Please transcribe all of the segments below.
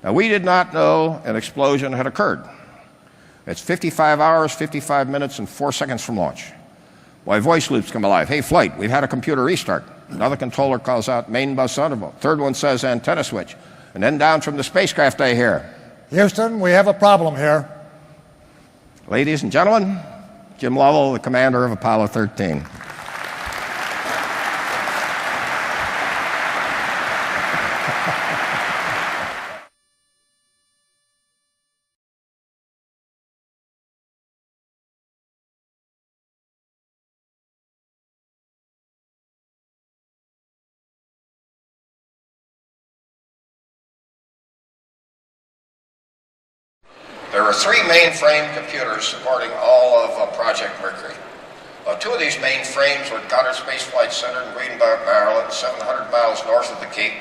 Now, we did not know an explosion had occurred. It's 55 hours, 55 minutes, and 4 seconds from launch. Why, voice loops come alive. Hey, flight, we've had a computer restart. Another controller calls out main bus thunderbolt. Third one says antenna switch. And then down from the spacecraft I hear, Houston, we have a problem here. ladies and gentlemen, Jim Lovell, the commander of Apollo 13. There are 3 mainframe computers supporting all of Project Mercury. Two of these mainframes were at Goddard Space Flight Center in Greenbelt, Maryland, 700 miles north of the Cape,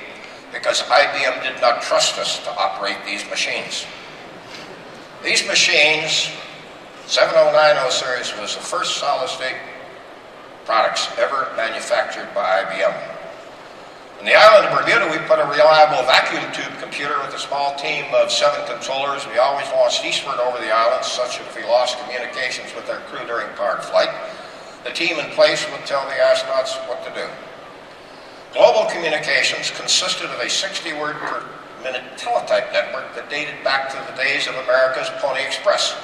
because IBM did not trust us to operate these machines. These machines, 7090 series, was the first solid-state products ever manufactured by IBM. On the island of Bermuda, we put a reliable vacuum tube computer with a small team of 7 controllers. We always launched eastward over the island, such that if we lost communications with our crew during powered flight, the team in place would tell the astronauts what to do. Global communications consisted of a 60-word per minute teletype network that dated back to the days of America's Pony Express.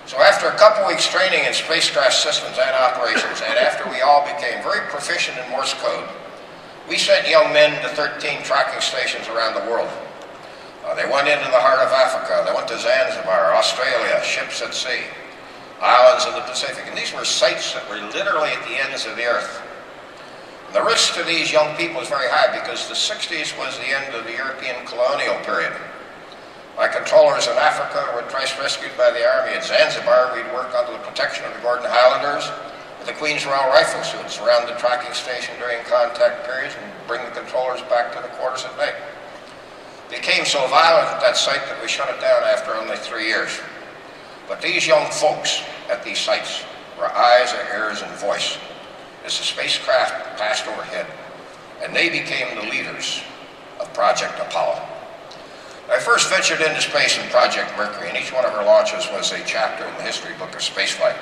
So after a couple weeks training in spacecraft systems and operations, and after we all became very proficient in Morse code, we sent young men to 13 tracking stations around the world. They went into the heart of Africa. They went to Zanzibar, Australia, ships at sea, islands in the Pacific. And these were sites that were literally at the ends of the earth. And the risk to these young people is very high because the 60s was the end of the European colonial period. My controllers in Africa were twice rescued by the Army. At Zanzibar, we'd work under the protection of the Gordon Highlanders. The Queen's Royal Rifle suits around the tracking station during contact periods and bring the controllers back to the quarters at night. It became so violent at that site that we shut it down after only 3 years. But these young folks at these sites were eyes, ears, and voice as the spacecraft passed overhead, and they became the leaders of Project Apollo. I first ventured into space in Project Mercury, and each one of our launches was a chapter in the history book of spaceflight.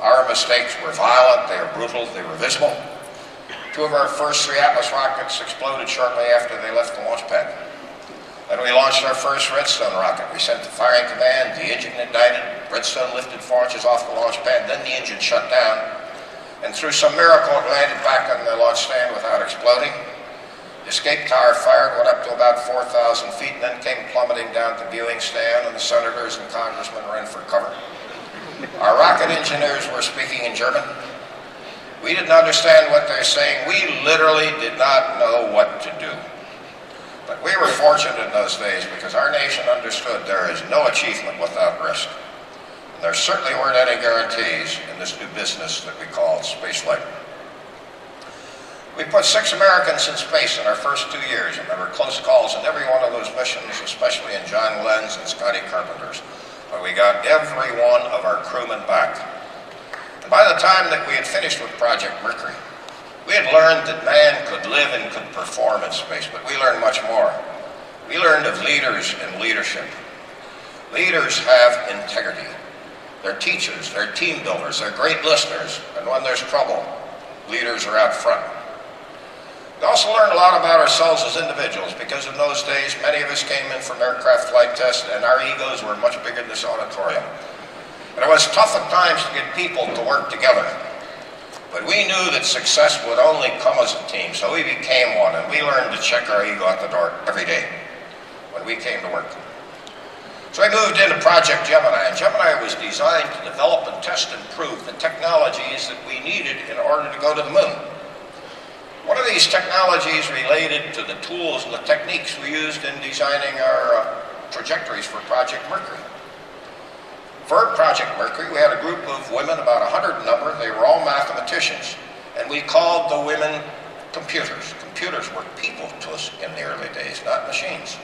Our mistakes were violent, they were brutal, they were visible. 2 of our first 3 Atlas rockets exploded shortly after they left the launch pad. Then we launched our first Redstone rocket. We sent the firing command, the engine ignited, Redstone lifted 4 inches off the launch pad, then the engine shut down, and through some miracle it landed back on the launch stand without exploding. The escape tower fired, went up to about 4,000 feet, and then came plummeting down to the viewing stand, and the senators and congressmen ran for cover. Our rocket engineers were speaking in German. We didn't understand what they're saying. We literally did not know what to do. But we were fortunate in those days because our nation understood there is no achievement without risk. And there certainly weren't any guarantees in this new business that we called spaceflight. We put 6 Americans in space in our first 2 years, and there were close calls in every one of those missions, especially in John Glenn's and Scotty Carpenter's. But we got every one of our crewmen back. And by the time that we had finished with Project Mercury, we had learned that man could live and could perform in space, but we learned much more. We learned of leaders and leadership. Leaders have integrity. They're teachers, they're team builders, they're great listeners, and when there's trouble, leaders are out front. We also learned a lot about ourselves as individuals because in those days, many of us came in from aircraft flight tests and our egos were much bigger than this auditorium. And it was tough at times to get people to work together. But we knew that success would only come as a team, so we became one, and we learned to check our ego at the door every day when we came to work. So I moved into Project Gemini, and Gemini was designed to develop and test and prove the technologies that we needed in order to go to the moon. One of these technologies related to the tools and the techniques we used in designing our trajectories for Project Mercury. For Project Mercury, we had a group of women, about 100 in number. They were all mathematicians, and we called the women computers. Computers were people to us in the early days, not machines.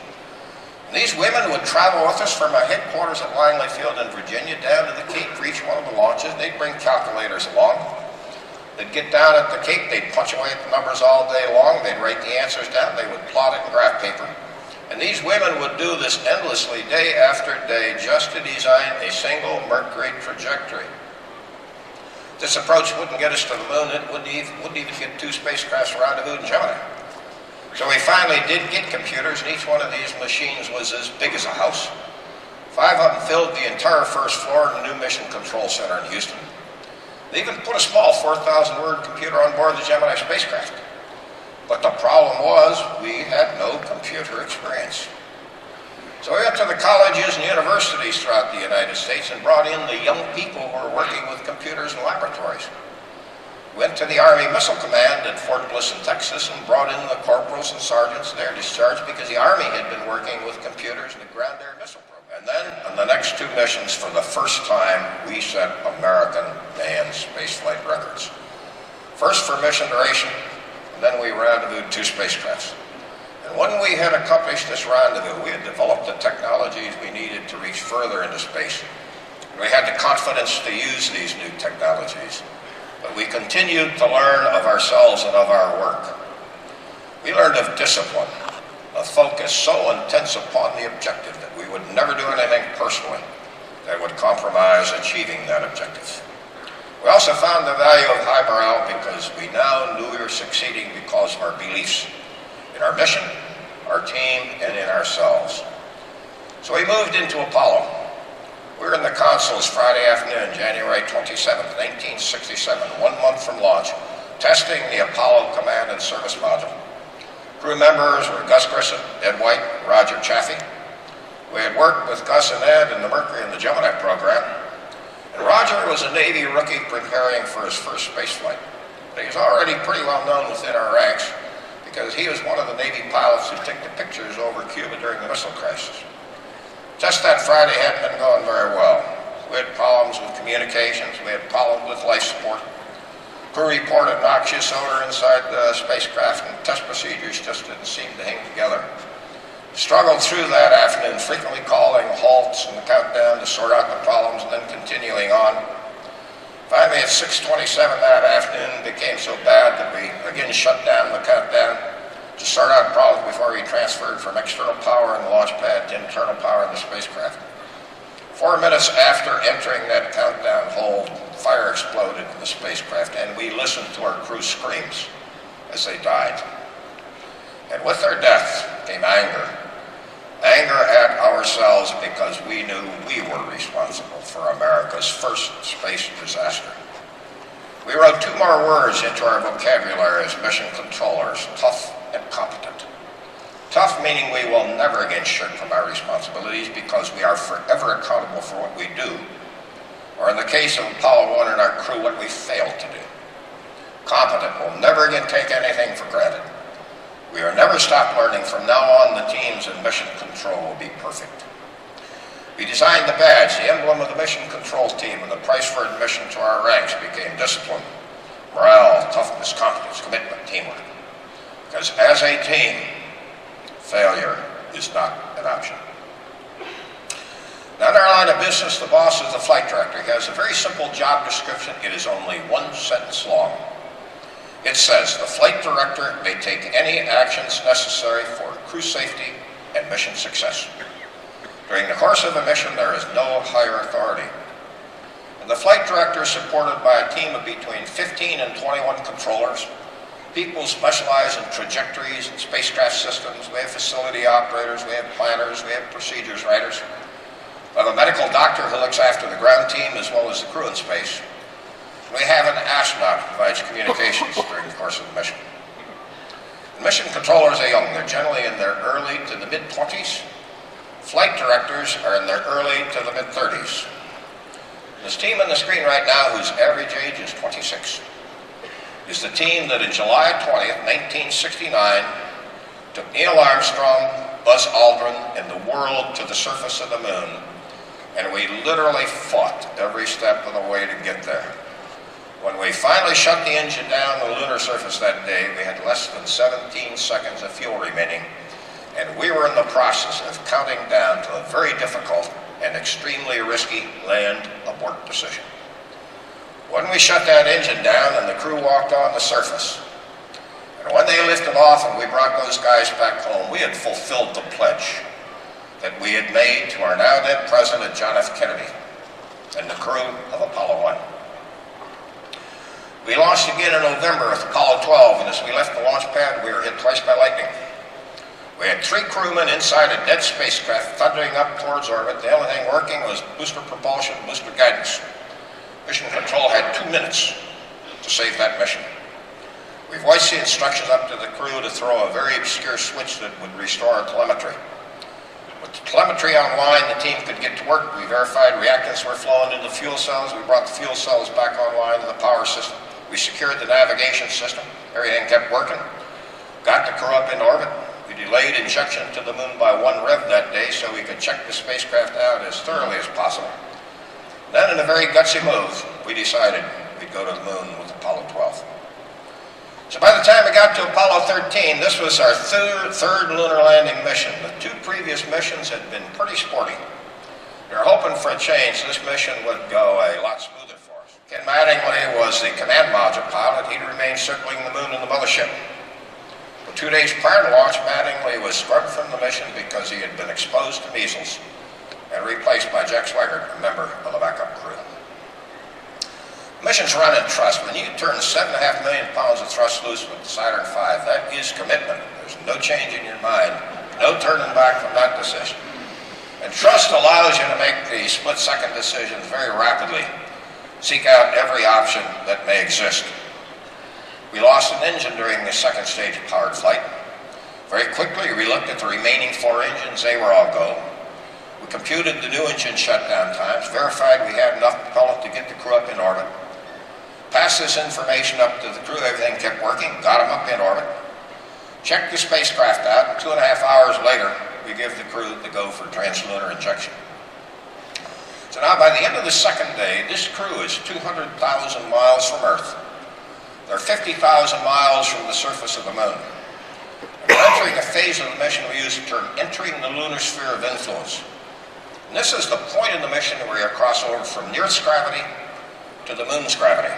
And these women would travel with us from our headquarters at Langley Field in Virginia down to the Cape for each one of the launches. They'd bring calculators along. They'd get down at the Cape, they'd punch away at the numbers all day long, they'd write the answers down, they would plot it in graph paper, and And these women would do this endlessly, day after day, just to design a single Mercury trajectory. This approach wouldn't get us to the moon. It wouldn't even get 2 spacecrafts rendezvous in Gemini. So we finally did get computers, and each one of these machines was as big as a house. 5 of them filled the entire first floor in the new Mission Control Center in Houston. They even put a small 4,000-word computer on board the Gemini spacecraft. But the problem was we had no computer experience. So we went to the colleges and universities throughout the United States and brought in the young people who were working with computers in laboratories. Went to the Army Missile Command at Fort Bliss in Texas and brought in the corporals and sergeants there discharged because the Army had been working with computers in the ground air missile program. And then on the next 2 missions, for the first time, we set American manned spaceflight records. First for mission duration, and then we rendezvoused 2 spacecrafts. And when we had accomplished this rendezvous, we had developed the technologies we needed to reach further into space. We had the confidence to use these new technologies. But we continued to learn of ourselves and of our work. We learned of discipline, a focus so intense upon the objective that we would never do anything personally that would compromise achieving that objective. We also found the value of high morale because we now knew we were succeeding because of our beliefs in our mission, our team, and in ourselves. So we moved into Apollo. We were in the consoles Friday afternoon, January 27th, 1967, 1 month from launch, testing the Apollo Command and Service Module. Crew members were Gus Grissom, Ed White, and Roger Chaffee. We had worked with Gus and Ed in the Mercury and the Gemini program. And Roger was a Navy rookie preparing for his first spaceflight. But he was already pretty well known within our ranks because he was one of the Navy pilots who took the pictures over Cuba during the missile crisis. Just that Friday hadn't been going very well. We had problems with communications. We had problems with life support. Crew reported noxious odor inside the spacecraft, and test procedures just didn't seem to hang together. Struggled through that afternoon, frequently calling halts in the countdown to sort out the problems and then continuing on. Finally, at 6:27 that afternoon, it became so bad that we again shut down the countdown to sort out problems before we transferred from external power in the launch pad to internal power in the spacecraft. 4 minutes after entering that countdown hold, fire exploded in the spacecraft, and we listened to our crew's screams as they died. And with their death came anger. Anger at ourselves because we knew we were responsible for America's first space disaster. We wrote 2 more words into our vocabulary as mission controllers: tough and competent. Tough meaning we will never again shirk from our responsibilities because we are forever accountable for what we do, or in the case of Apollo 1 and our crew, what we failed to do. Competent will never again take anything for granted. We are never stop learning. From now on, the teams in mission control will be perfect. We designed the badge, the emblem of the mission control team, and the price for admission to our ranks became discipline, morale, toughness, competence, commitment, teamwork. Because as a team, failure is not an option. Now, in our line of business, the boss is the flight director. He has a very simple job description. It is only 1 sentence long. It says, the flight director may take any actions necessary for crew safety and mission success. During the course of a mission, there is no higher authority. And the flight director is supported by a team of between 15 and 21 controllers. People specialize in trajectories and spacecraft systems. We have facility operators, we have planners, we have procedures writers. We have a medical doctor who looks after the ground team as well as the crew in space. We have an astronaut who provides communications during the course of the mission. And mission controllers are young. They're generally in their early to the mid-20s. Flight directors are in their early to the mid-30s. This team on the screen right now, whose average age is 26, is the team that on July 20th, 1969, took Neil Armstrong, Buzz Aldrin, and the world to the surface of the moon, and we literally fought every step of the way to get there. When we finally shut the engine down on the lunar surface that day, we had less than 17 seconds of fuel remaining, and we were in the process of counting down to a very difficult and extremely risky land abort decision. When we shut that engine down and the crew walked on the surface, and And when they lifted off and we brought those guys back home, we had fulfilled the pledge that we had made to our now dead President John F. Kennedy and the crew of Apollo 1. We launched again in November with Apollo 12, and as we left the launch pad, we were hit twice by lightning. We had 3 crewmen inside a dead spacecraft thundering up towards orbit. The only thing working was booster propulsion, booster guidance. Mission Control had 2 minutes to save that mission. We voiced the instructions up to the crew to throw a very obscure switch that would restore telemetry. With the telemetry online, the team could get to work. We verified reactants were flowing into the fuel cells. We brought the fuel cells back online to the power system. We secured the navigation system. Everything kept working. Got the crew up in orbit. We delayed injection to the moon by 1 rev that day so we could check the spacecraft out as thoroughly as possible. Then, in a very gutsy move, we decided we'd go to the moon with Apollo 12. So by the time we got to Apollo 13, this was our third lunar landing mission. The 2 previous missions had been pretty sporty. We were hoping for a change. This mission would go a lot smoother for us. Ken Mattingly was the command module pilot. He'd remained circling the moon in the mothership. For 2 days prior to launch, Mattingly was scrubbed from the mission because he had been exposed to measles and replaced by Jack Swigert, a member of the backup crew. Missions run in trust. When you turn 7.5 million pounds of thrust loose with the Saturn V, that is commitment. There's no change in your mind, no turning back from that decision. And trust allows you to make the split-second decisions very rapidly, seek out every option that may exist. We lost an engine during the second stage of powered flight. Very quickly, we looked at the remaining 4 engines. They were all go. We computed the new engine shutdown times, verified we had enough propellant to get the crew up in orbit. Passed this information up to the crew. Everything kept working. Got them up in orbit. Checked the spacecraft out. And 2.5 hours later, we give the crew the go for translunar injection. So now, by the end of the second day, this crew is 200,000 miles from Earth. They're 50,000 miles from the surface of the moon. And we're entering a phase of the mission we use the term entering the lunar sphere of influence. And this is the point in the mission where you cross over from the Earth's gravity to the moon's gravity.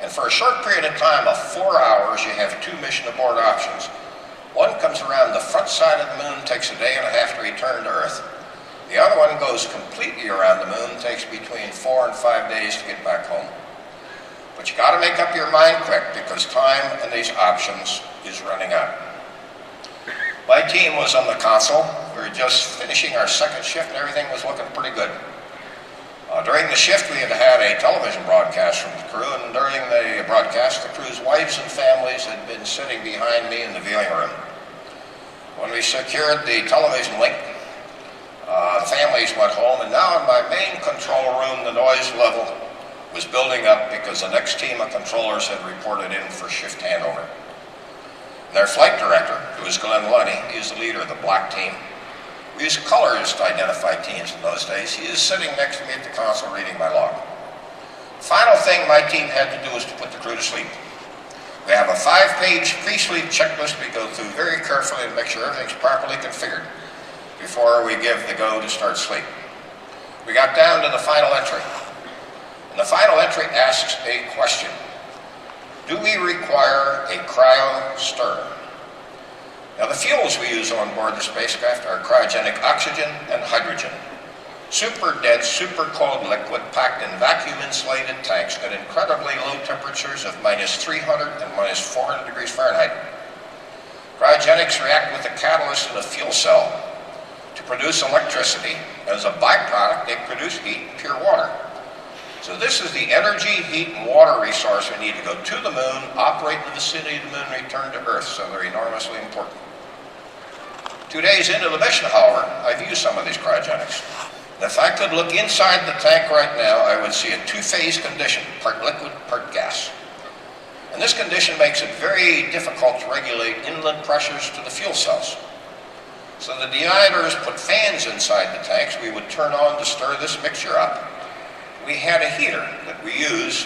And for a short period of time of 4 hours, you have 2 mission abort options. One comes around the front side of the moon, takes a day and a half to return to Earth. The other one goes completely around the moon, takes between 4 and 5 days to get back home. But you got to make up your mind quick because time and these options is running out. My team was on the console. We were just finishing our second shift and everything was looking pretty good. During the shift, we had had a television broadcast from the crew, and during the broadcast, the crew's wives and families had been sitting behind me in the viewing room. When we secured the television link, the families went home, and now in my main control room, the noise level was building up because the next team of controllers had reported in for shift handover. Their flight director, who was Glenn Lunny, he is the leader of the black team. We used colors to identify teams in those days. He is sitting next to me at the console reading my log. The final thing my team had to do was to put the crew to sleep. We have a 5-page pre-sleep checklist we go through very carefully to make sure everything's properly configured before we give the go to start sleep. We got down to the final entry. And the final entry asks a question. Do we require a cryo stir? Now, the fuels we use on board the spacecraft are cryogenic oxygen and hydrogen. Super dense, super cold liquid packed in vacuum-insulated tanks at incredibly low temperatures of -300 and -400 degrees Fahrenheit. Cryogenics react with the catalyst in a fuel cell to produce electricity. As a byproduct, they produce heat and pure water. So this is the energy, heat, and water resource we need to go to the moon, operate in the vicinity of the moon, and return to Earth, so they're enormously important. 2 days into the mission, however, I've used some of these cryogenics. And if I could look inside the tank right now, I would see a 2-phase condition, part liquid, part gas. And this condition makes it very difficult to regulate inlet pressures to the fuel cells. So the deionators put fans inside the tanks we would turn on to stir this mixture up. We had a heater that we used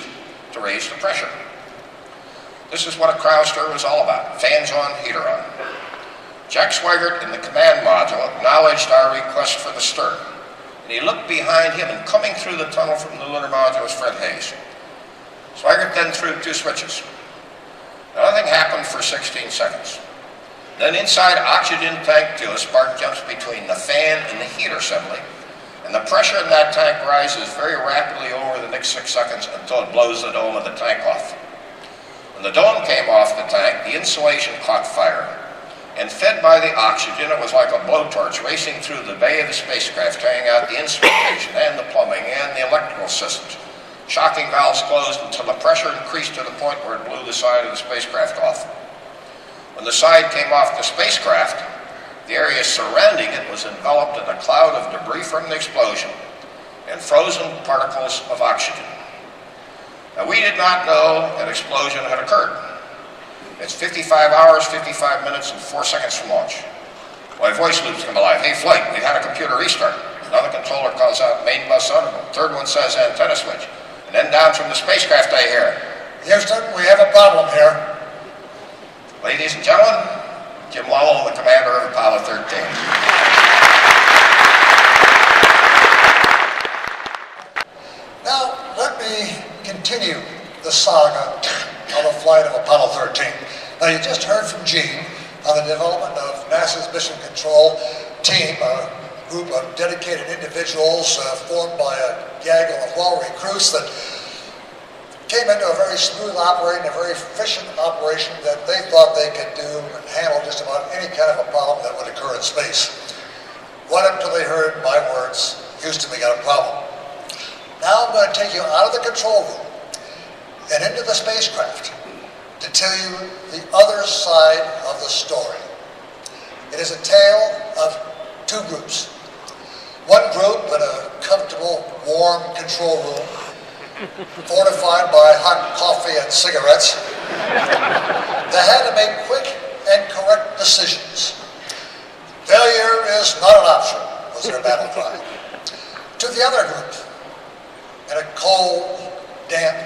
to raise the pressure. This is what a cryostir was all about. Fans on, heater on. Jack Swigert in the command module acknowledged our request for the stir. And he looked behind him, and coming through the tunnel from the lunar module was Fred Hayes. Swigert then threw 2 switches. Nothing happened for 16 seconds. Then inside oxygen tank 2, a spark jumps between the fan and the heater assembly, and the pressure in that tank rises very rapidly over the next 6 seconds until it blows the dome of the tank off. When the dome came off the tank, the insulation caught fire, and fed by the oxygen, it was like a blowtorch racing through the bay of the spacecraft, tearing out the instrumentation and the plumbing and the electrical systems. Shocking valves closed until the pressure increased to the point where it blew the side of the spacecraft off. When the side came off the spacecraft, the area surrounding it was enveloped in a cloud of debris from the explosion and frozen particles of oxygen. Now, we did not know an explosion had occurred. It's 55 hours, 55 minutes, and 4 seconds from launch. My voice loops come alive. Hey, flight, we've had a computer restart. Another controller calls out main bus undergo. Third one says antenna switch. And then down from the spacecraft I hear, Houston, we have a problem here. ladies and gentlemen, Jim Lovell, the commander of Apollo 13. Now, let me continue the saga of the flight of Apollo 13. Now, you just heard from Gene on the development of NASA's Mission Control team, a group of dedicated individuals formed by a gaggle of well-recruits that came into a very smooth operating, a very efficient operation that they thought they could do and handle just about any kind of a problem that would occur in space. Right up until they heard my words, Houston, we got a problem. Now I'm going to take you out of the control room and into the spacecraft to tell you the other side of the story. It is a tale of two groups. One group in a comfortable, warm control room, fortified by hot coffee and cigarettes, they had to make quick and correct decisions. Failure is not an option, was their battle cry. To the other group, in a cold, damp,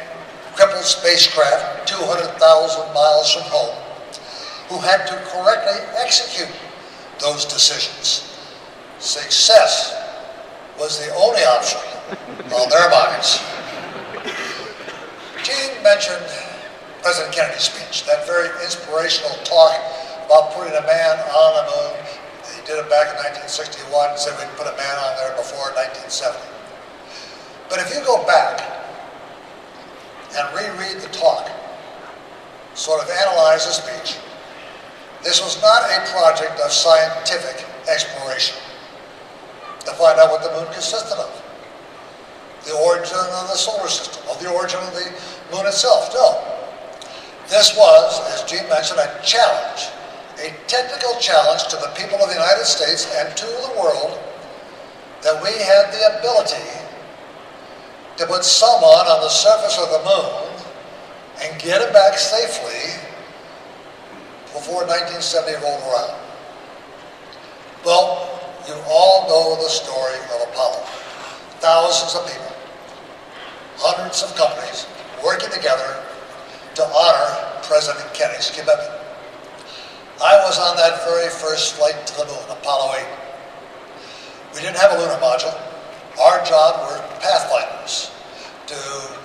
crippled spacecraft 200,000 miles from home, who had to correctly execute those decisions. Success was the only option on their minds. Gene mentioned President Kennedy's speech, that very inspirational talk about putting a man on the moon. He did it back in 1961, said we'd put a man on there before 1970. But if you go back and reread the talk, sort of analyze the speech, this was not a project of scientific exploration to find out what the moon consisted of, the origin of the solar system, of the origin of the moon itself. No. This was, as Gene mentioned, a challenge, a technical challenge to the people of the United States and to the world that we had the ability to put someone on the surface of the moon and get him back safely before 1970 rolled around. Well, you all know the story of Apollo. Thousands of people, hundreds of companies working together to honor President Kennedy's commitment. I was on that very first flight to the moon, Apollo 8. We didn't have a lunar module. Our job were pathfinders to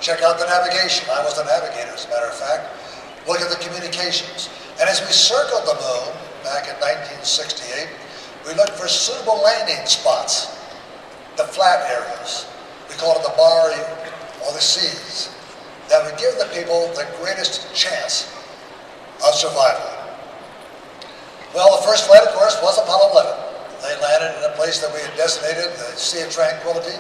check out the navigation. I was the navigator, as a matter of fact, look at the communications. And as we circled the moon back in 1968, we looked for suitable landing spots, the flat areas. We called it the Mare or the seas, that would give the people the greatest chance of survival. Well, the first flight, of course, was Apollo 11. They landed in a place that we had designated the Sea of Tranquility.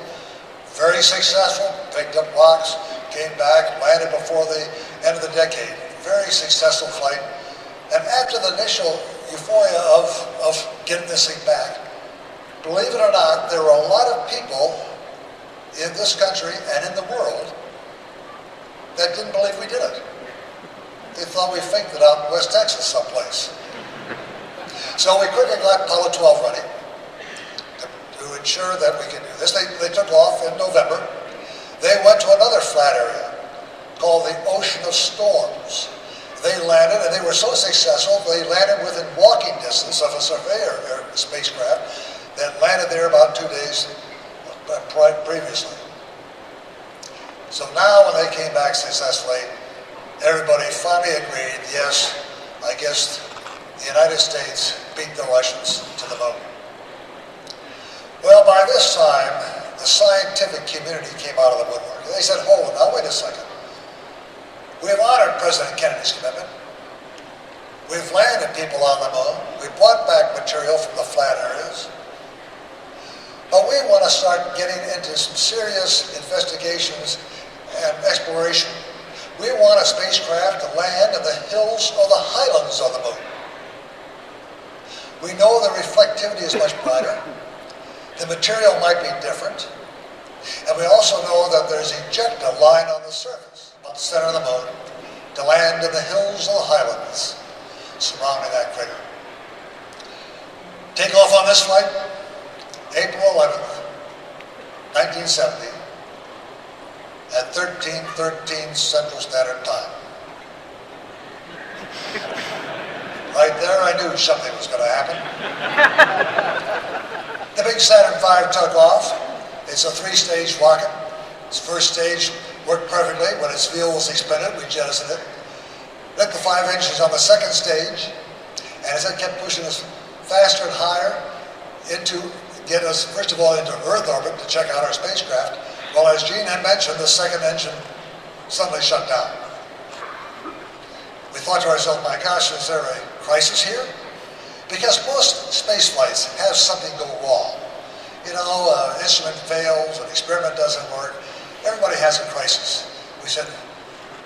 Very successful, picked up rocks, came back, landed before the end of the decade. Very successful flight. And after the initial euphoria of getting this thing back, believe it or not, there were a lot of people in this country and in the world that didn't believe we did it. They thought we faked it out in West Texas someplace. So we quickly got Apollo 12 ready to ensure that we could do this. They took off in November. They went to another flat area called the Ocean of Storms. They landed, and they were so successful, they landed within walking distance of a Surveyor spacecraft that landed there about 2 days previously. So now when they came back successfully, everybody finally agreed, yes, I guess the United States beat the Russians to the moon. Well, by this time, the scientific community came out of the woodwork. They said, hold on, now wait a second. We've honored President Kennedy's commitment. We've landed people on the moon. We've brought back material from the flat areas. But we want to start getting into some serious investigations and exploration. We want a spacecraft to land in the hills or the highlands of the moon. We know the reflectivity is much brighter. The material might be different. And we also know that there's ejecta lying on the surface, about the center of the moon, to land in the hills or the highlands surrounding that crater. Take off on this flight, April 11th, 1970, at 13:13 Central Standard Time. Right there, I knew something was going to happen. The big Saturn V took off. It's a 3-stage rocket. Its first stage worked perfectly. When its fuel was expended, we jettisoned it. Lit the 5 engines on the second stage, and as it kept pushing us faster and higher get us, first of all, into Earth orbit to check out our spacecraft, well, as Gene had mentioned, the second engine suddenly shut down. We thought to ourselves, my gosh, is there a crisis here? Because most space flights have something go wrong. You know, instrument fails, an experiment doesn't work. Everybody has a crisis. We said,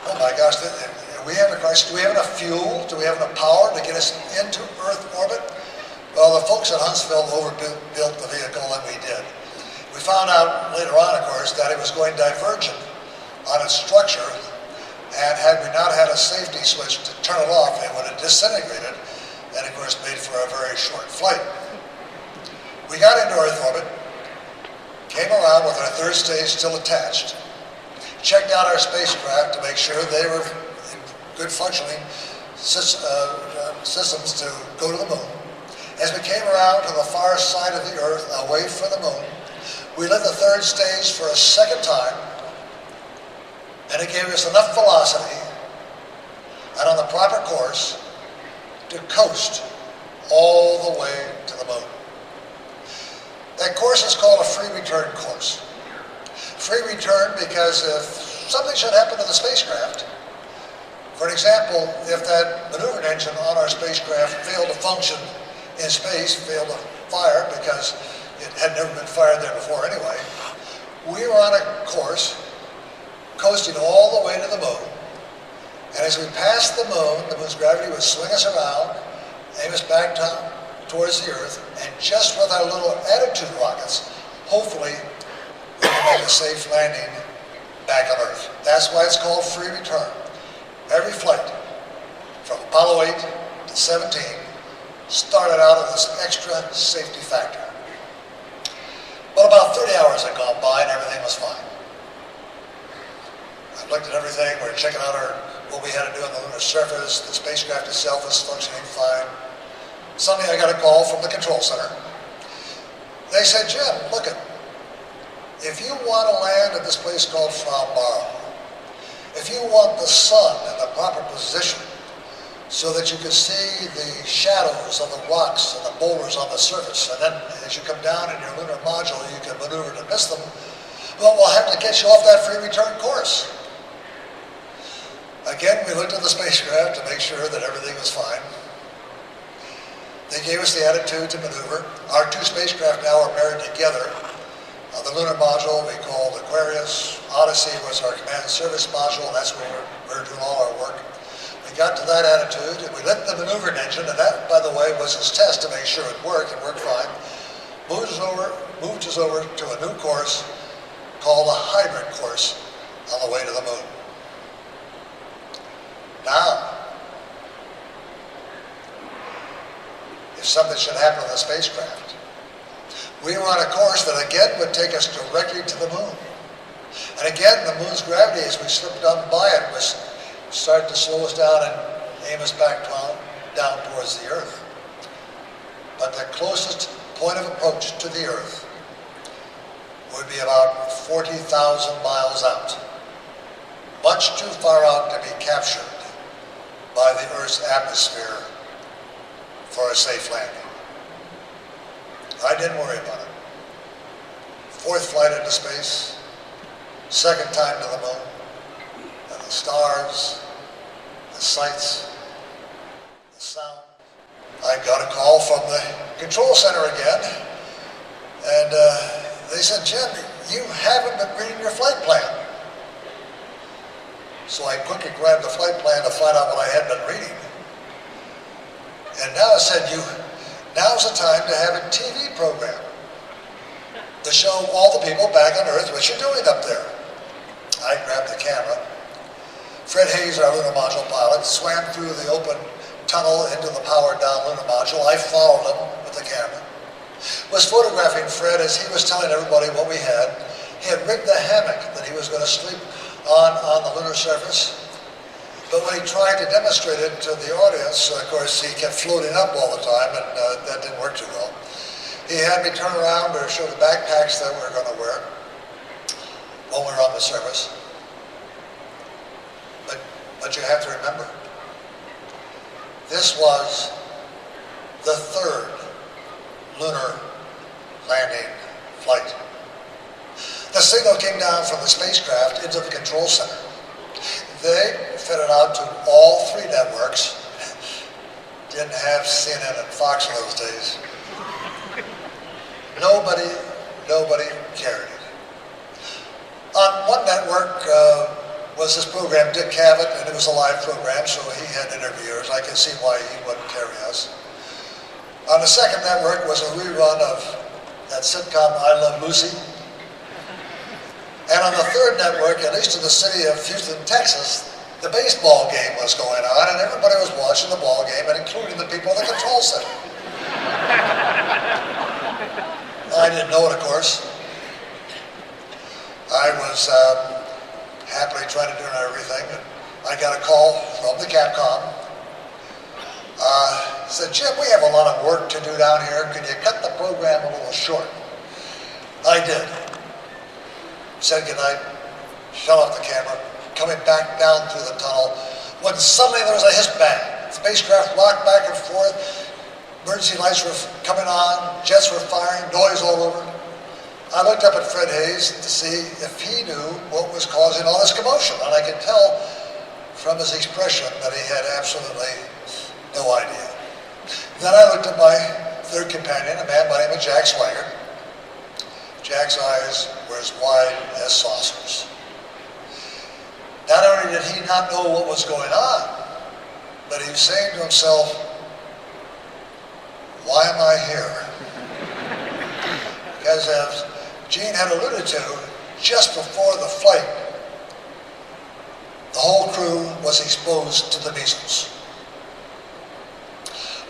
oh my gosh, we have a crisis. Do we have enough fuel? Do we have enough power to get us into Earth orbit? Well, the folks at Huntsville overbuilt the vehicle, and we did. We found out later on, of course, that it was going divergent on its structure, and had we not had a safety switch to turn it off, it would have disintegrated, and of course made for a very short flight. We got into Earth orbit, came around with our third stage still attached, checked out our spacecraft to make sure they were in good functioning systems to go to the moon. As we came around to the far side of the Earth, away from the moon, we lit the third stage for a second time, and it gave us enough velocity and on the proper course to coast all the way to the moon. That course is called a free return course. Free return because if something should happen to the spacecraft, for example, if that maneuvering engine on our spacecraft failed to function in space, failed to fire because it had never been fired there before anyway, we were on a course coasting all the way to the moon, and as we passed the moon's gravity would swing us around, aim us back down towards the Earth, and just with our little attitude rockets, hopefully we can make a safe landing back on Earth. That's why it's called free return. Every flight from Apollo 8 to 17 started out with this extra safety factor. Well, about 30 hours had gone by and everything was fine. I looked at everything, we were checking out what we had to do on the lunar surface, the spacecraft itself was functioning fine. Suddenly I got a call from the control center. They said, Jim, look, if you want to land at this place called Ballard, if you want the sun in the proper position so that you can see the shadows of the rocks and the boulders on the surface, and then as you come down in your lunar module, you can maneuver to miss them, well, we'll have to get you off that free return course. Again, we looked at the spacecraft to make sure that everything was fine. They gave us the attitude to maneuver. Our two spacecraft now are married together. The lunar module we called Aquarius. Odyssey was our command service module, and that's where we're doing all our work. We got to that attitude, and we lit the maneuvering engine, and that, by the way, was its test to make sure it worked. It worked fine. Moved us over to a new course called a hybrid course on the way to the moon. Now, if something should happen to the spacecraft, we were on a course that again would take us directly to the moon. And again, the moon's gravity, as we slipped down by it, was starting to slow us down and aim us back down towards the Earth. But the closest point of approach to the Earth would be about 40,000 miles out. much too far out to be captured by the Earth's atmosphere for a safe landing. I didn't worry about it. Fourth flight into space, second time to the moon, and the stars, the sights, the sound. I got a call from the control center again, and they said, Jim, you haven't been reading your flight plan. So I quickly grabbed the flight plan to find out what I had been reading. And now it said, now's the time to have a TV program to show all the people back on Earth what you're doing up there. I grabbed the camera. Fred Hayes, our lunar module pilot, swam through the open tunnel into the powered down lunar module. I followed him with the camera. Was photographing Fred as he was telling everybody what we had. He had rigged the hammock that he was going to sleep on the lunar surface. But when he tried to demonstrate it to the audience, of course, he kept floating up all the time, and that didn't work too well. He had me turn around to show the backpacks that we were going to wear when we were on the surface. But you have to remember, this was the third lunar landing flight. The signal came down from the spacecraft into the control center. They fed it out to all three networks. Didn't have CNN and Fox in those days. Nobody carried it. On one network was this program, Dick Cavett, and it was a live program, so he had interviewers. I can see why he wouldn't carry us. On the second network was a rerun of that sitcom I Love Lucy. And on the third network, at least in the city of Houston, Texas, the baseball game was going on, and everybody was watching the ball game, and including the people in the control center. I didn't know it, of course. I was happily trying to do everything, and I got a call from the Capcom. Said, Jim, we have a lot of work to do down here. Can you cut the program a little short? I did. Said goodnight, shut off the camera, coming back down through the tunnel, when suddenly there was a hiss bang. Spacecraft rocked back and forth, emergency lights were coming on, jets were firing, noise all over. I looked up at Fred Hayes to see if he knew what was causing all this commotion, and I could tell from his expression that he had absolutely no idea. Then I looked at my third companion, a man by the name of Jack Swigert. Jack's eyes were as wide as saucers. Not only did he not know what was going on, but he was saying to himself, why am I here? Because as Gene had alluded to, just before the flight, the whole crew was exposed to the measles.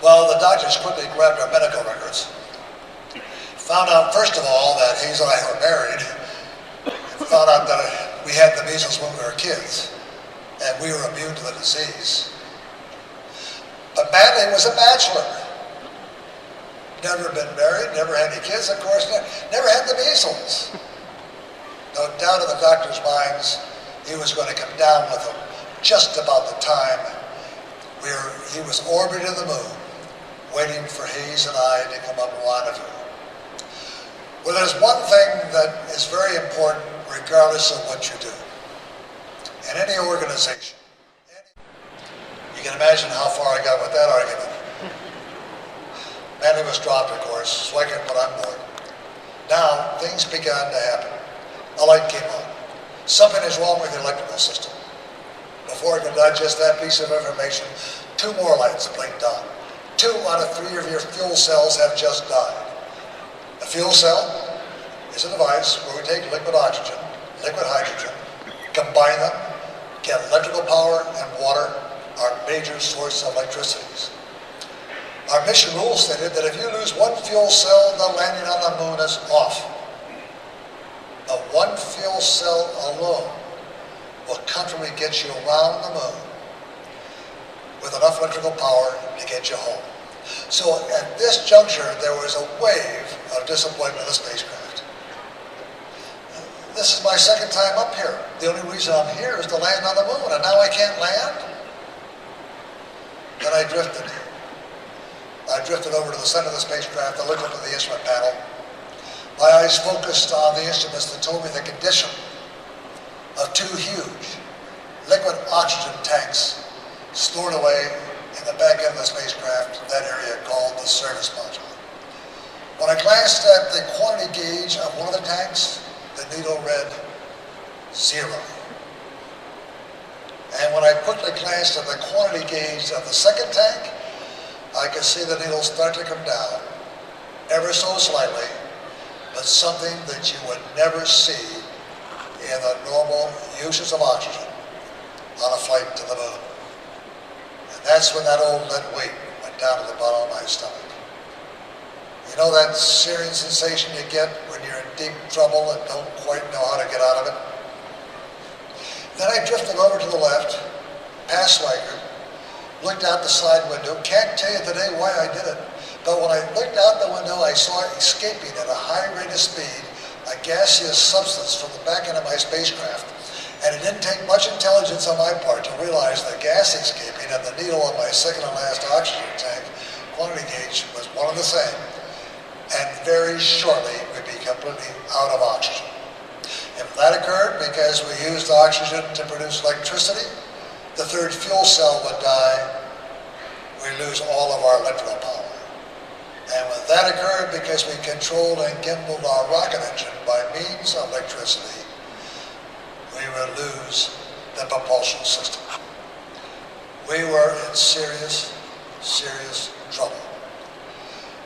Well, the doctors quickly grabbed our medical records. Found out, first of all, that Hayes and I were married. Found out that we had the measles when we were kids, and we were immune to the disease. But Manley was a bachelor. Never been married, never had any kids, of course, never had the measles. No doubt in the doctor's minds, he was going to come down with them just about the time he was orbiting the moon, waiting for Hayes and I to come up and rendezvous. Well, there's one thing that is very important regardless of what you do. In any organization, you can imagine how far I got with that argument. Manley was dropped, of course, so I could put on board. Now, things began to happen. A light came on. Something is wrong with the electrical system. Before I could digest that piece of information, 2 more lights blinked on. 2 out of 3 of your fuel cells have just died. A fuel cell is a device where we take liquid oxygen, liquid hydrogen, combine them, get electrical power and water, our major source of electricities. Our mission rule stated that if you lose 1 fuel cell, the landing on the moon is off. But 1 fuel cell alone will comfortably get you around the moon with enough electrical power to get you home. So at this juncture, there was a wave of disappointment in the spacecraft. This is my second time up here. The only reason I'm here is to land on the moon, and now I can't land? Then I drifted. I drifted over to the center of the spacecraft. I looked up at the instrument panel. My eyes focused on the instruments that told me the condition of two huge liquid oxygen tanks stored away in the back end of the spacecraft, that area called the service module. When I glanced at the quantity gauge of one of the tanks, the needle read 0. And when I quickly glanced at the quantity gauge of the second tank, I could see the needle start to come down, ever so slightly, but something that you would never see in the normal uses of oxygen on a flight to the moon. And that's when that old lead weight went down to the bottom of my stomach. You know that searing sensation you get when you're in deep trouble and don't quite know how to get out of it? Then I drifted over to the left, past Schweiker, looked out the side window. Can't tell you today why I did it, but when I looked out the window, I saw escaping at a high rate of speed a gaseous substance from the back end of my spacecraft. And it didn't take much intelligence on my part to realize the gas escaping and the needle on my second and last oxygen tank quantity gauge was one and the same. And very shortly, we'd be completely out of oxygen. If that occurred because we used oxygen to produce electricity, the third fuel cell would die, we lose all of our electrical power. And when that occurred because we controlled and gimbaled our rocket engine by means of electricity, we would lose the propulsion system. We were in serious, serious trouble.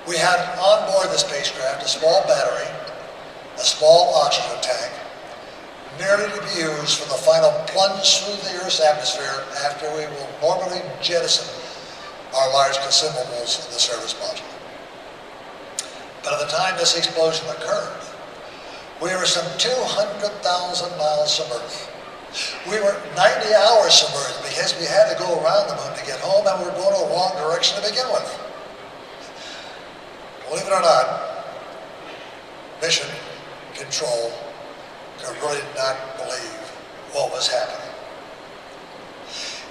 We had on board the spacecraft a small battery, a small oxygen tank, merely to be used for the final plunge through the Earth's atmosphere after we will normally jettison our large consumables in the service module. But at the time this explosion occurred, we were some 200,000 miles from Earth. We were 90 hours from Earth because we had to go around the moon to get home, and we were going the wrong direction to begin with. Believe it or not, mission control could really not believe what was happening.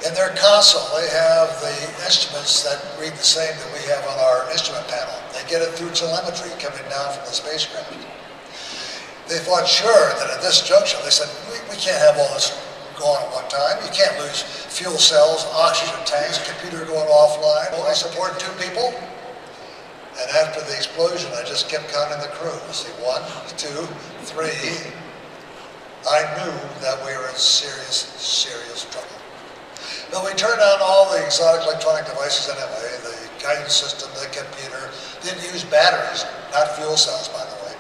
In their console, they have the instruments that read the same that we have on our instrument panel. They get it through telemetry coming down from the spacecraft. They thought sure that at this junction, they said, we can't have all this going at one time. You can't lose fuel cells, oxygen tanks, computer going offline. Well, I support 2 people. And after the explosion, I just kept counting the crew. See, 1, 2, 3. I knew that we were in serious, serious trouble. But we turned on all the exotic electronic devices anyway, the guidance system, the computer, didn't use batteries, not fuel cells, by the way.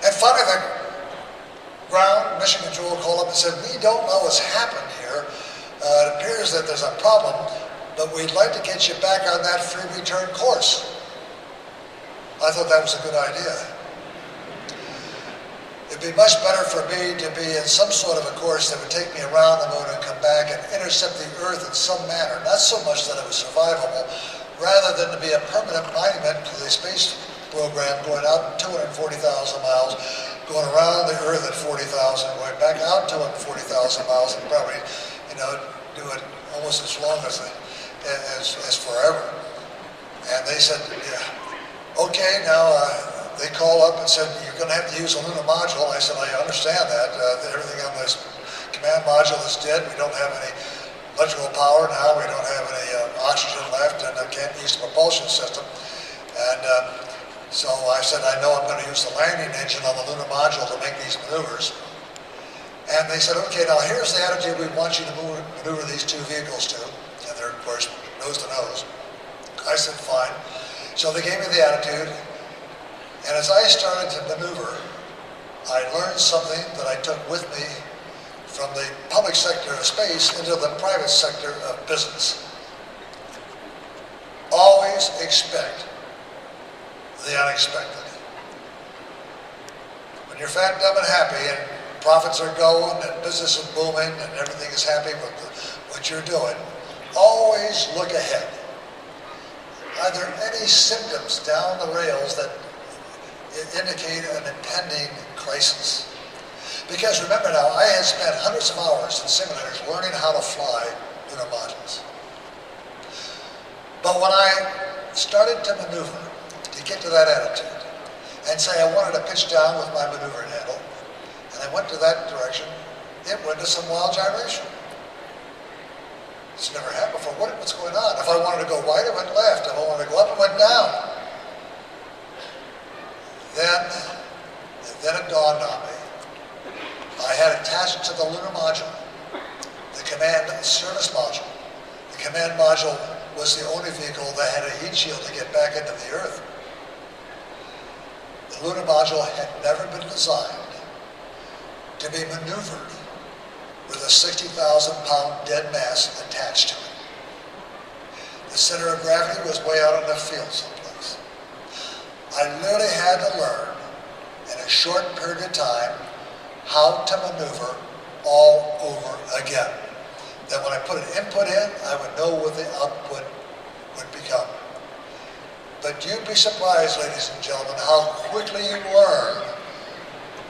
And finally, the ground mission control called up and said, we don't know what's happened here. It appears that there's a problem, but we'd like to get you back on that free return course. I thought that was a good idea. It'd be much better for me to be in some sort of a course that would take me around the moon and come back and intercept the Earth in some manner, not so much that it was survivable, rather than to be a permanent monument to the space program going out 240,000 miles, going around the Earth at 40,000, going back out 240,000 miles, and probably, do it almost as long as forever. And they said, yeah. Okay, now they called up and said, you're going to have to use a lunar module. I said, I understand that. Everything on this command module is dead. We don't have any electrical power now. We don't have any oxygen left, and I can't use the propulsion system. And so I said, I know I'm going to use the landing engine on the lunar module to make these maneuvers. And they said, okay, now here's the attitude we want you to maneuver these 2 vehicles to. And they're, of course, nose to nose. I said, fine. So they gave me the attitude, and as I started to maneuver, I learned something that I took with me from the public sector of space into the private sector of business. Always expect the unexpected. When you're fat, dumb, and happy, and profits are going, and business is booming, and everything is happy with what you're doing, always look ahead. Are there any symptoms down the rails that indicate an impending crisis? Because remember now, I had spent hundreds of hours in simulators learning how to fly lunar modules. But when I started to maneuver, to get to that attitude, and say I wanted to pitch down with my maneuvering handle, and I went to that direction, it went to some wild gyration. It's never happened before. What's going on? If I wanted to go right, it went left. If I wanted to go up, it went down. Then it dawned on me. I had attached to the lunar module the command service module. The command module was the only vehicle that had a heat shield to get back into the Earth. The lunar module had never been designed to be maneuvered with a 60,000-pound dead mass attached to it. The center of gravity was way out in the field someplace. I literally had to learn in a short period of time how to maneuver all over again. That when I put an input in, I would know what the output would become. But you'd be surprised, ladies and gentlemen, how quickly you learn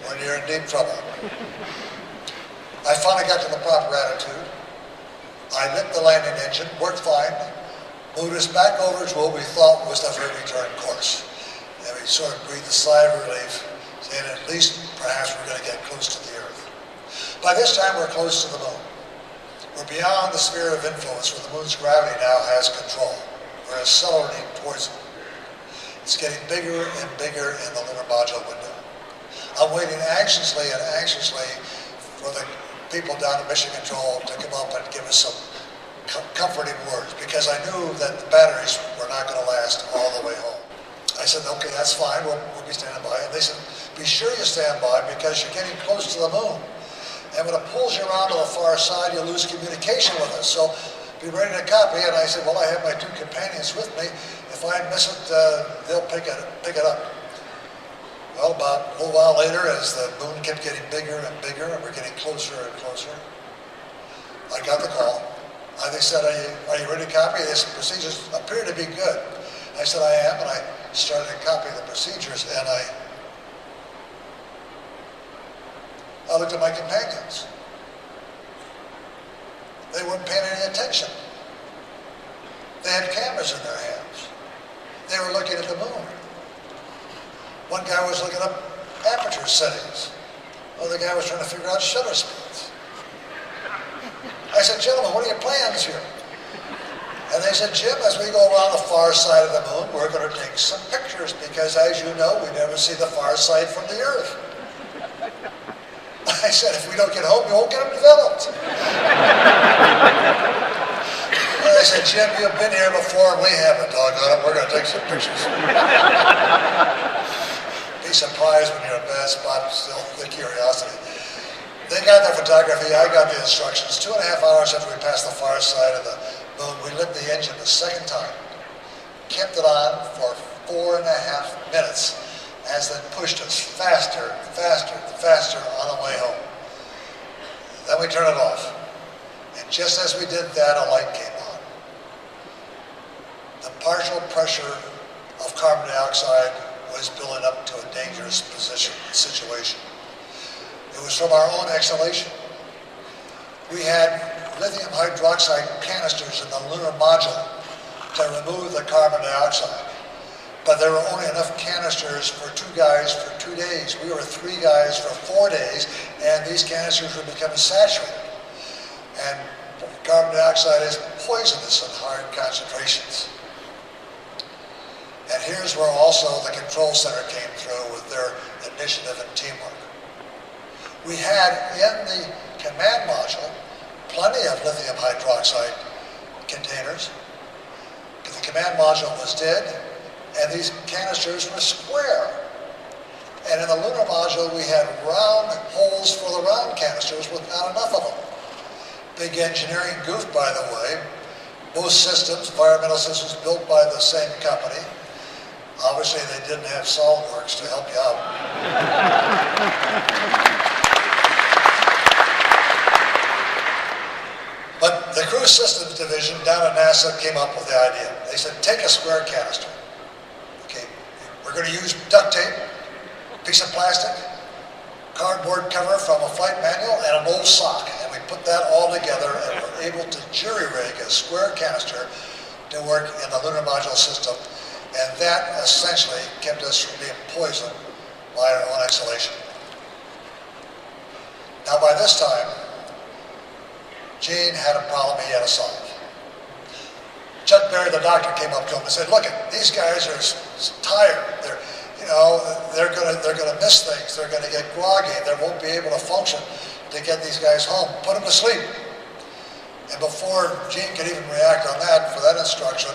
when you're in deep trouble. I finally got to the proper attitude. I lit the landing engine, worked fine, moved us back over to what we thought was the very return course. And we sort of breathed a sigh of relief, saying at least perhaps we're going to get close to the Earth. By this time, we're close to the moon. We're beyond the sphere of influence where the moon's gravity now has control. We're accelerating towards it. It's getting bigger and bigger in the lunar module window. I'm waiting anxiously for the people down at Mission Control to come up and give us some comforting words, because I knew that the batteries were not going to last all the way home. I said, okay, that's fine, we'll be standing by. And they said, be sure you stand by because you're getting close to the moon. And when it pulls you around to the far side, you lose communication with us. So be ready to copy. And I said, well, I have my two companions with me. If I miss it, they'll pick it up. Well, about a little while later, as the moon kept getting bigger and bigger, and we're getting closer and closer, I got the call. They said, are you ready to copy? They said, procedures appear to be good. I said, I am, and I started to copy the procedures, and I looked at my companions. They weren't paying any attention. They had cameras in their hands. They were looking at the moon. One guy was looking up aperture settings. Another guy was trying to figure out shutter speeds. I said, gentlemen, what are your plans here? And they said, Jim, as we go around the far side of the moon, we're going to take some pictures because, as you know, we never see the far side from the Earth. I said, if we don't get home, we won't get them developed. And I said, Jim, you've been here before, and we haven't, doggone it. We're going to take some pictures. Be surprised when you're in a bad spot, still the curiosity. They got their photography, I got the instructions. 2.5 hours after we passed the far side of the moon, we lit the engine the second time. Kept it on for 4.5 minutes as it pushed us faster and faster and faster on the way home. Then we turned it off. And just as we did that, a light came on. The partial pressure of carbon dioxide was building up to a dangerous situation. It was from our own exhalation. We had lithium hydroxide canisters in the lunar module to remove the carbon dioxide. But there were only enough canisters for 2 guys for 2 days. We were 3 guys for 4 days, and these canisters were becoming saturated. And carbon dioxide is poisonous in hard concentrations. And here's where also the control center came through with their initiative and teamwork. We had in the command module plenty of lithium hydroxide containers, but the command module was dead, and these canisters were square. And in the lunar module, we had round holes for the round canisters with not enough of them. Big engineering goof, by the way. Both systems, environmental systems, built by the same company. Obviously, they didn't have SolidWorks to help you out. But the Crew Systems Division down at NASA came up with the idea. They said, take a square canister. Okay, we're going to use duct tape, piece of plastic, cardboard cover from a flight manual and an old sock. And we put that all together and were able to jury rig a square canister to work in the lunar module system. And that essentially kept us from being poisoned by our own exhalation. Now by this time, Gene had a problem he had to solve. Chuck Berry, the doctor, came up to him and said, "Look, these guys are tired. They're gonna miss things. They're gonna get groggy. They won't be able to function to get these guys home. Put them to sleep." And before Gene could even react on that, for that instruction,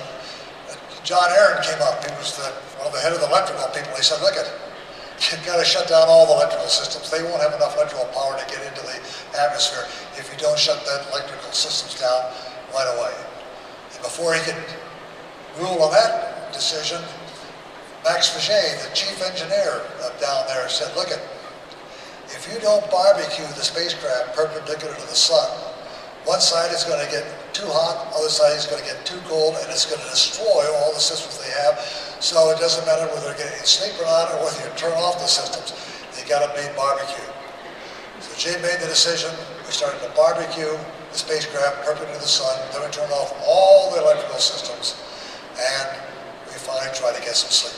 John Aaron came up. He was one of the head of the electrical people. He said, "Look, you've got to shut down all the electrical systems. They won't have enough electrical power to get into the atmosphere if you don't shut that electrical systems down right away." And before he could rule on that decision, Max Faget, the chief engineer down there, said, "Look, if you don't barbecue the spacecraft perpendicular to the sun, one side is going to get too hot, other side is going to get too cold, and it's going to destroy all the systems they have. So it doesn't matter whether they're getting sleep or not, or whether you turn off the systems. They got to be barbecued." So Gene made the decision. We started to barbecue the spacecraft perpendicular to the sun. Then we turned off all the electrical systems, and we finally tried to get some sleep.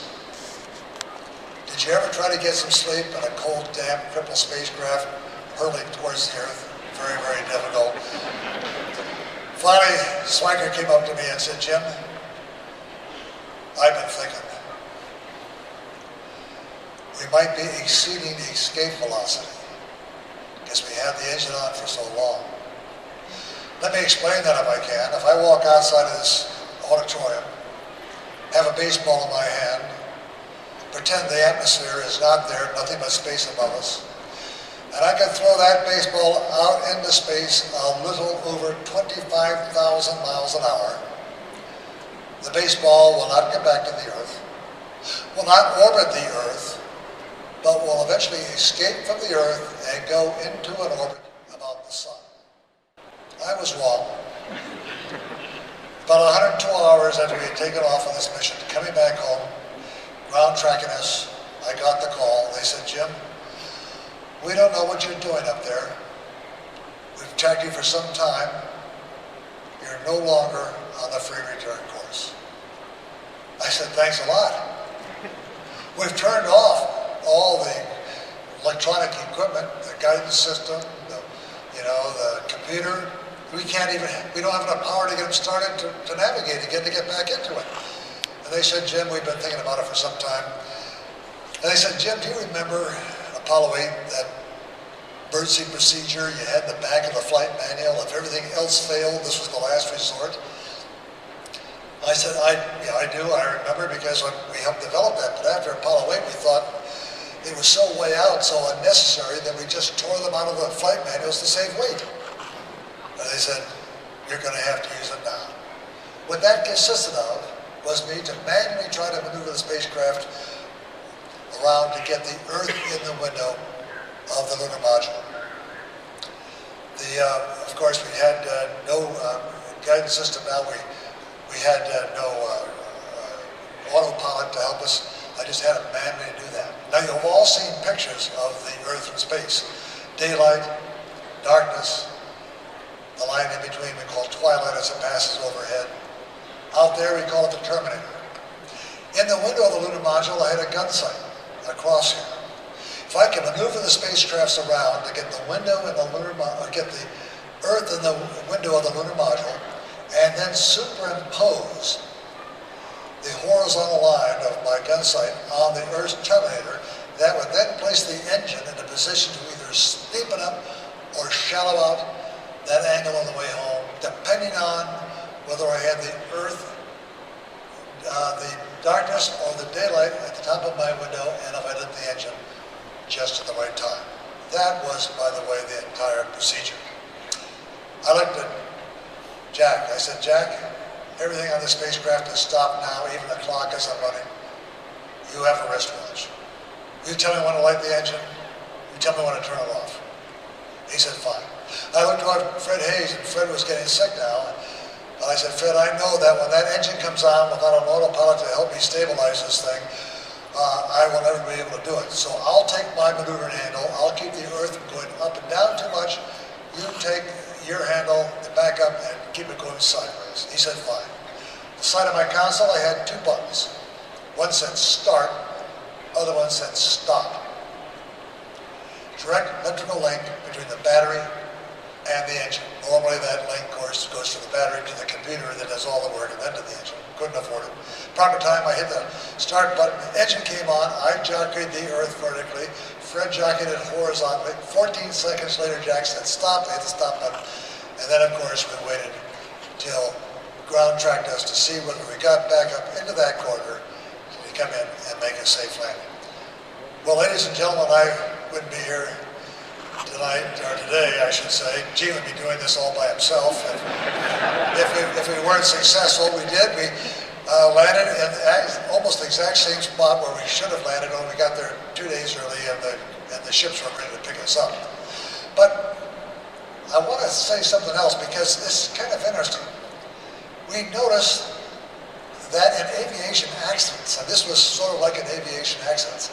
Did you ever try to get some sleep in a cold, damp, crippled spacecraft hurtling towards the Earth? Very, very difficult. Finally, Swanker came up to me and said, "Jim, I've been thinking. We might be exceeding escape velocity because we had the engine on for so long. Let me explain that if I can. If I walk outside of this auditorium, have a baseball in my hand, pretend the atmosphere is not there, nothing but space above us, and I can throw that baseball out into space a little over 25,000 miles an hour. The baseball will not get back to the Earth, will not orbit the Earth, but will eventually escape from the Earth and go into an orbit about the sun." I was wrong. About 102 hours after we had taken off on this mission, coming back home, ground tracking us, I got the call. They said, "Jim, we don't know what you're doing up there. We've tracked you for some time. You're no longer on the free return course." I said, "Thanks a lot. We've turned off all the electronic equipment, the guidance system, the computer. We don't have enough power to get them started to navigate again, to get back into it." And they said, "Jim, we've been thinking about it for some time." And they said, "Jim, do you remember Apollo 8, that emergency procedure you had in the back of the flight manual? If everything else failed, this was the last resort." I said, I do. I remember, because we helped develop that. But after Apollo 8, we thought it was so way out, so unnecessary, that we just tore them out of the flight manuals to save weight. And they said, "You're going to have to use it now." What that consisted of was me to manually try to maneuver the spacecraft around to get the Earth in the window of the lunar module. Of course, we had no guidance system now. We had no autopilot to help us. I just had a manually do that. Now, you've all seen pictures of the Earth from space. Daylight, darkness, the line in between we call twilight as it passes overhead. Out there, we call it the Terminator. In the window of the lunar module, I had a gun sight across here. If I can maneuver the spacecrafts around to get the window in the lunar get the Earth in the window of the lunar module, and then superimpose the horizontal line of my gun sight on the Earth's terminator, that would then place the engine in a position to either steepen up or shallow out that angle on the way home, depending on whether I had the Earth, the darkness, or the daylight at the top of my window, and if I lit the engine just at the right time. That was, by the way, the entire procedure. I looked at Jack. I said, "Jack, everything on the spacecraft is stopped now, even the clock isn't running. You have a wristwatch. You tell me when to light the engine, you tell me when to turn it off." He said, "Fine." I looked toward Fred Hayes, and Fred was getting sick now. And I said, "Fred, I know that when that engine comes on without an autopilot to help me stabilize this thing, I will never be able to do it. So I'll take my maneuvering handle, I'll keep the earth from going up and down too much. You take your handle, the back up, and keep it going sideways. He said, fine. The side of my console, I had two buttons. One said start, other one said stop. Direct electrical link between the battery and the engine. Normally that link, of course, goes from the battery to the computer that does all the work and then to the engine. Couldn't afford it. Proper time, I hit the start button, the engine came on, I jockeyed the earth vertically, Fred jockeyed it horizontally. 14 seconds later, Jack said stop, I hit the stop button. And then, of course, we waited till ground tracked us to see whether we got back up into that corridor to come in and make a safe landing. Well, ladies and gentlemen, I wouldn't be here tonight, or today, I should say. Gene would be doing this all by himself. If we weren't successful, we did. We landed in almost the exact same spot where we should have landed when we got there 2 days early and the ships were ready to pick us up. But I want to say something else because it's kind of interesting. We noticed that in aviation accidents, and this was sort of like an aviation accident,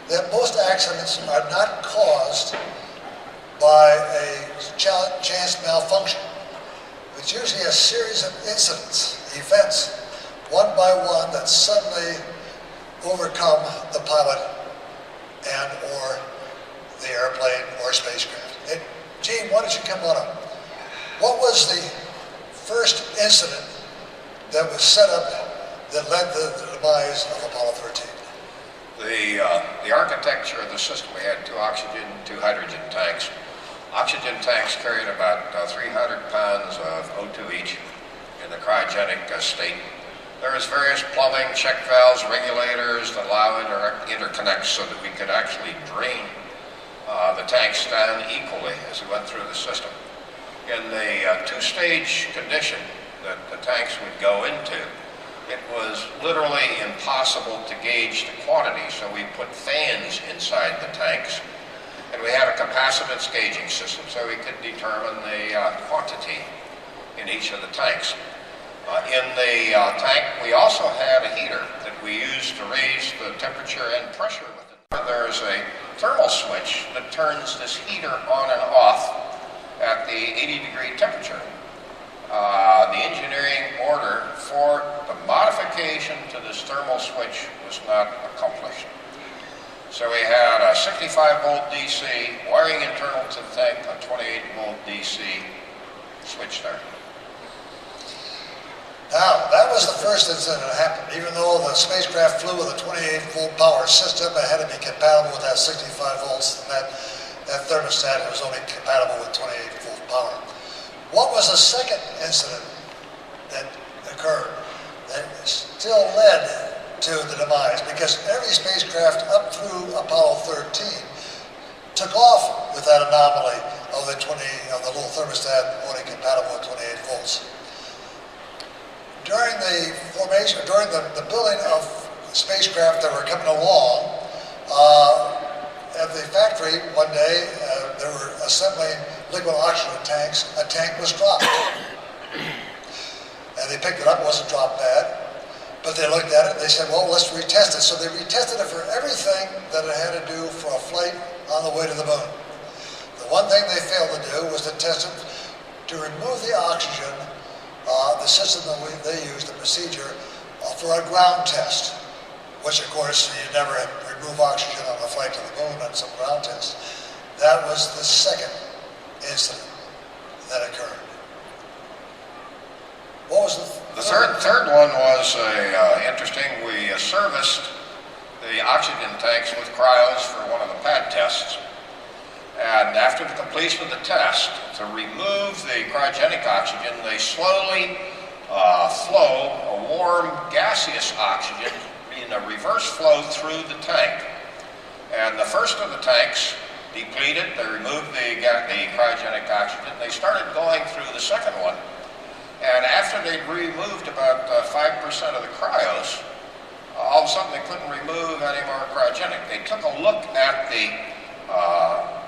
that most accidents are not caused by a chance malfunction. It's usually a series of incidents, events, one by one that suddenly overcome the pilot and or the airplane or spacecraft. Gene, why don't you come on up? What was the first incident that was set up that led to the demise of Apollo 13? The architecture of the system, we had 2 oxygen, 2 hydrogen tanks. Oxygen tanks carried about 300 pounds of O2 each in the cryogenic state. There was various plumbing, check valves, regulators that allow interconnects so that we could actually drain the tanks down equally as we went through the system. In the 2-stage condition that the tanks would go into, it was literally impossible to gauge the quantity, so we put fans inside the tanks, and we had a capacitance gauging system so we could determine the quantity in each of the tanks. In the tank, we also had a heater that we used to raise the temperature and pressure with it. There's a thermal switch that turns this heater on and off at the 80-degree temperature. The engineering order for the modification to this thermal switch was not accomplished. So we had a 65-volt DC wiring internal to the tank, a 28-volt DC switch there. Now, that was the first incident that happened. Even though the spacecraft flew with a 28-volt power system, it had to be compatible with that 65 volts, and that thermostat was only compatible with 28-volt power. What was the second incident that occurred that still led to the demise? Because every spacecraft up through Apollo 13 took off with that anomaly of the little thermostat only compatible with 28 volts. During the formation, during the building of spacecraft that were coming along, at the factory one day, they were assembling liquid oxygen tanks. A tank was dropped. And they picked it up, it wasn't dropped bad. But they looked at it and they said, well, let's retest it. So they retested it for everything that it had to do for a flight on the way to the moon. The one thing they failed to do was to test it to remove the oxygen, the system that they used, the procedure, for a ground test, which of course you never remove oxygen on a flight to the moon on some ground test. That was the second incident that occurred. What was the third one was interesting. We serviced the oxygen tanks with cryos for one of the pad tests. And after the completion of the test, to remove the cryogenic oxygen, they slowly flow a warm gaseous oxygen in a reverse flow through the tank. And the first of the tanks depleted, they removed the cryogenic oxygen, they started going through the second one. And after they'd removed about 5% of the cryos, all of a sudden they couldn't remove any more cryogenic. They took a look at the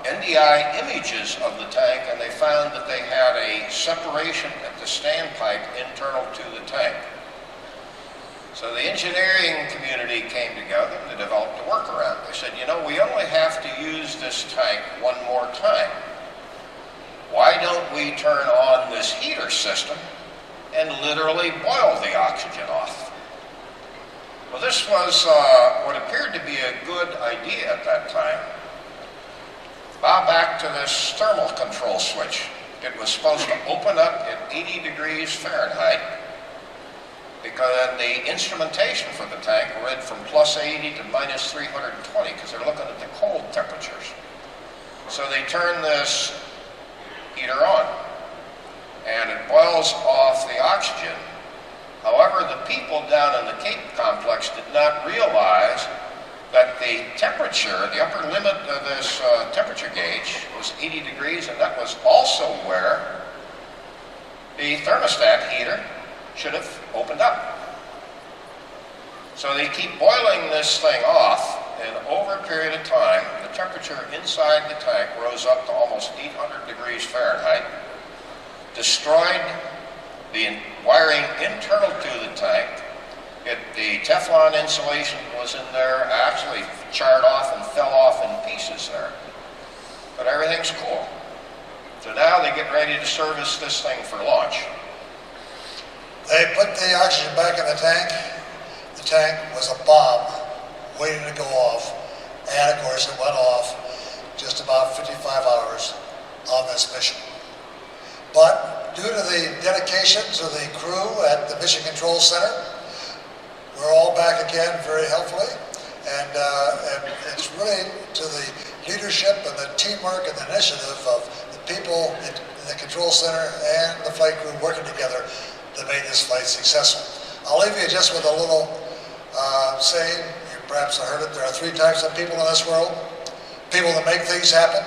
NDI images of the tank and they found that they had a separation at the standpipe internal to the tank. So the engineering community came together and they developed a workaround. They said, you know, we only have to use this tank one more time. Why don't we turn on this heater system and literally boil the oxygen off? Well, this was what appeared to be a good idea at that time. Bow back to this thermal control switch. It was supposed to open up at 80 degrees Fahrenheit because the instrumentation for the tank read from plus 80 to minus 320 because they're looking at the cold temperatures. So they turn this heater on and it boils off the oxygen. However, the people down in the Cape complex did not realize that the temperature, the upper limit of this temperature gauge was 80 degrees, and that was also where the thermostat heater should have opened up. So they keep boiling this thing off, and over a period of time, the temperature inside the tank rose up to almost 800 degrees Fahrenheit, destroyed the wiring internal to the tank. The Teflon insulation was in there, actually charred off and fell off in pieces there. But everything's cool. So now they get ready to service this thing for launch. They put the oxygen back in the tank. The tank was a bomb waiting to go off. And of course it went off just about 55 hours on this mission. But due to the dedications of the crew at the Mission Control Center, we're all back again very helpfully, and it's really to the leadership and the teamwork and the initiative of the people in the control center and the flight crew working together that made this flight successful. I'll leave you just with a little saying. You perhaps have heard it. There are three types of people in this world: people that make things happen,